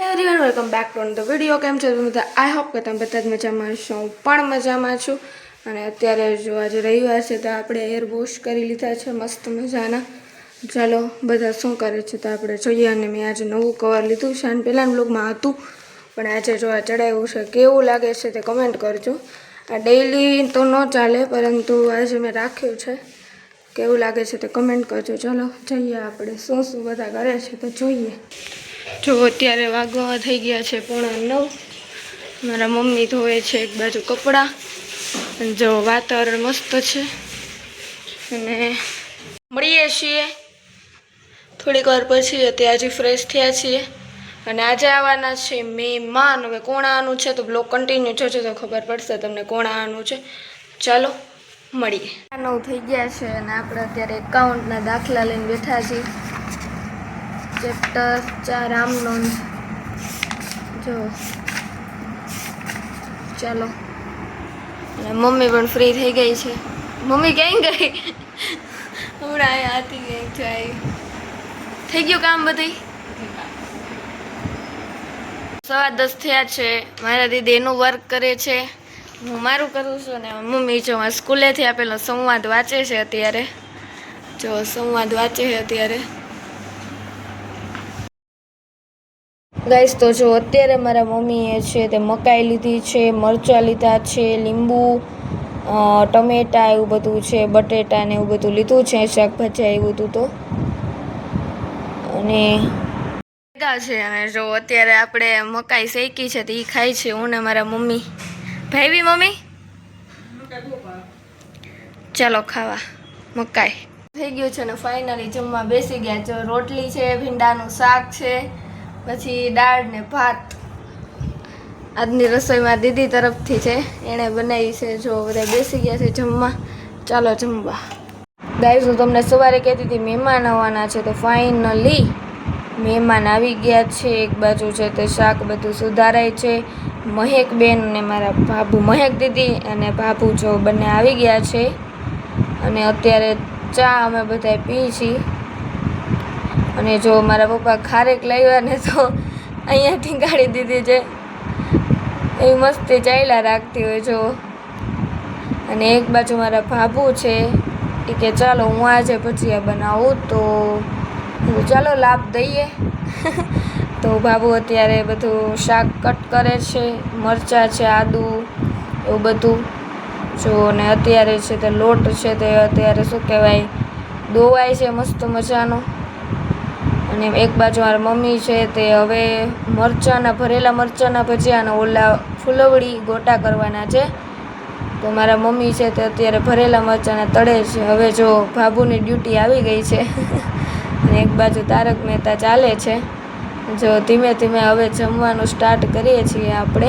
Everyone welcome back to the video. કેમ છો તમે બધા? આઈ હોપ કે તમે બધા જ મજામાં છો. હું પણ મજામાં છું. અને અત્યારે જો આજે રવિવાર છે તો આપણે હેર વોશ કરી લીધા છે મસ્ત મજાના. ચાલો બધા શું કરે છે તો આપણે જોઈએ. અને મેં આજે નવું કવર લીધું છે અને પહેલાંના બ્લોગમાં હતું પણ આજે જો આ ચડાવ્યું છે. કેવું લાગે છે તે કમેન્ટ કરજો. આ ડેઈલી તો ન ચાલે પરંતુ આજે મેં રાખ્યું છે. કેવું લાગે છે તે કમેન્ટ કરજો. ચાલો જઈએ આપણે શું શું બધા કરે છે તો જોઈએ. જો અત્યારે વાગવા થઈ ગયા છે 8:45. મારા મમ્મી ધોવે છે એક બાજુ કપડાં. જો વાતાવરણ મસ્ત છે અને મળીએ છીએ થોડીક વાર પછી. અત્યારે ફ્રેશ થયા છીએ અને આજે આવવાના છે મહેમાન. હવે કોણ આવવાનું છે તો બ્લોગ કન્ટિન્યુ જોજો તો ખબર પડશે તમને કોણ આવવાનું છે. ચાલો મળીએ. 9 થઈ ગયા છે અને આપણે અત્યારે એકાઉન્ટના દાખલા લઈને બેઠા છીએ. ચેપ્ટર 4 રામનોંધ. જો ચાલો. અને મમ્મી પણ ફ્રી થઈ ગઈ છે. મમ્મી ક્યાં ગઈ? હમણાં આતી ગઈ જાય. થઈ ગયું કામ બધી? 10:15 થયા છે. મારા દીદી એનું વર્ક કરે છે, હું મારું કરું છું ને મમ્મી જો સ્કૂલેથી આપેલો સંવાદ વાંચે છે અત્યારે. જો સંવાદ વાંચે છે અત્યારે. ગાઈસ તો જો અત્યારે મારા મમ્મીએ છે તે મકાઈ લીધી છે, મરચાં લીધા છે, લીંબુ, ટમેટા એવું બધું છે, બટેટા ને એવું બધું લીધું છે, શાકભાજી એવું બધું. તો અને છે અને જો અત્યારે આપણે મકાઈ શેકી છે તો એ ખાઈ છે હું ને મારા મમ્મી. ભાઈ મમ્મી ચાલો ખાવા મકાઈ. થઈ ગયું છે ને ફાઇનલી જમવા બેસી ગયા. જો રોટલી છે, ભીંડાનું શાક છે, પછી દાળ ને ભાત. આજની રસોઈમાં દીદી તરફથી છે, એણે બનાવી છે. જો બધા બેસી ગયા છે જમવા. ચાલો જમવા. ગાઈસ હું તમને સવારે કહેતી હતી મહેમાન આવવાના છે તો ફાઇનલી મહેમાન આવી ગયા છે. એક બાજુ છે તે શાક બધું સુધારાય છે. મહેક બેન ને મારા ભાભુ, મહેક દીદી અને ભાભુ જો બંને આવી ગયા છે. અને અત્યારે ચા અમે બધા પી છીએ. અને જો મારા પપ્પા ખારેક લાવ્યા ને તો અહીંયા ઠીંગાડી દીધી છે. એવી મસ્તી ચાલ્યા રાખતી હોય જો. અને એક બાજુ મારા ભાભુ છે એ કે ચાલો હું આજે ભજીયા બનાવું તો ચાલો લાભ દઈએ. તો ભાભુ અત્યારે બધું શાક કટ કરે છે, મરચાં છે, આદુ એવું બધું. જો ને અત્યારે છે તે લોટ છે તે અત્યારે શું કહેવાય દોવાય છે મસ્ત મજાનો. અને એક બાજુ મારા મમ્મી છે તે હવે મરચાંના ભરેલા મરચાંના ભજીયાના ઓલા ફૂલવડી ગોટા કરવાના છે. તો મારા મમ્મી છે તે અત્યારે ભરેલા મરચાંના તળે છે. હવે જો ભાભુની ડ્યુટી આવી ગઈ છે. અને એક બાજુ તારક મહેતા ચાલે છે. જો ધીમે ધીમે હવે જમવાનું સ્ટાર્ટ કરીએ છીએ આપણે.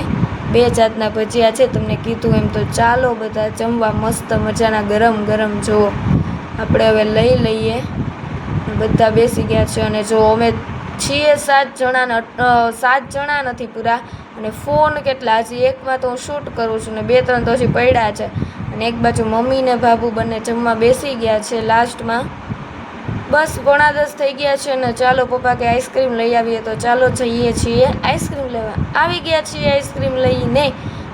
2 જાતના ભજીયા છે તમને કીધું એમ. તો ચાલો બધા જમવા મસ્ત મજાના ગરમ ગરમ. જો આપણે હવે લઈ લઈએ. બધા બેસી ગયા છે. અને જો અમે છીએ 7 જણા નથી પૂરા. અને ફોન કેટલા હજી એકમાં તો હું શૂટ કરું છું ને 2-3 તો હજી પડ્યા છે. અને એક બાજુ મમ્મી ને ભાભુ બંને જમવા બેસી ગયા છે લાસ્ટમાં. બસ 9:45 થઈ ગયા છે ને ચાલો પપ્પા કે આઈસ્ક્રીમ લઈ આવીએ તો ચાલો જઈએ છીએ આઈસ્ક્રીમ લેવા. આવી ગયા છીએ આઈસ્ક્રીમ લઈને.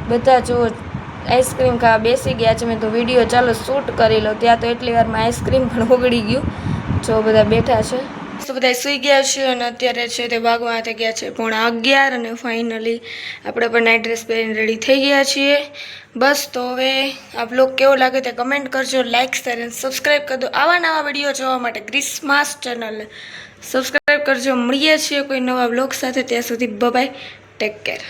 બધા જો આઈસ્ક્રીમ ખાવા બેસી ગયા છે. મેં તો વિડીયો ચાલો શૂટ કરી લો. ત્યાં તો એટલી વારમાં આઈસ્ક્રીમ પણ ઓગળી ગયું. જો બધા બેઠા છે તો બધા સૂઈ ગયા છે. અને અત્યારે છે તે વાગવા થઈ ગયા છે 11:15. અને ફાઇનલી આપણે પણ નાઇટ ડ્રેસ પહેરીને રેડી થઈ ગયા છીએ. બસ તો હવે આ બ્લોગ કેવો લાગે તે કમેન્ટ કરજો, લાઇક શેર અને સબસ્ક્રાઈબ કરી દો. આવા નવા વિડીયો જોવા માટે ક્રિસમસ ચેનલને સબસ્ક્રાઈબ કરજો. મળીએ છીએ કોઈ નવા બ્લોગ સાથે. ત્યાં સુધી બાય, ટેક કેર.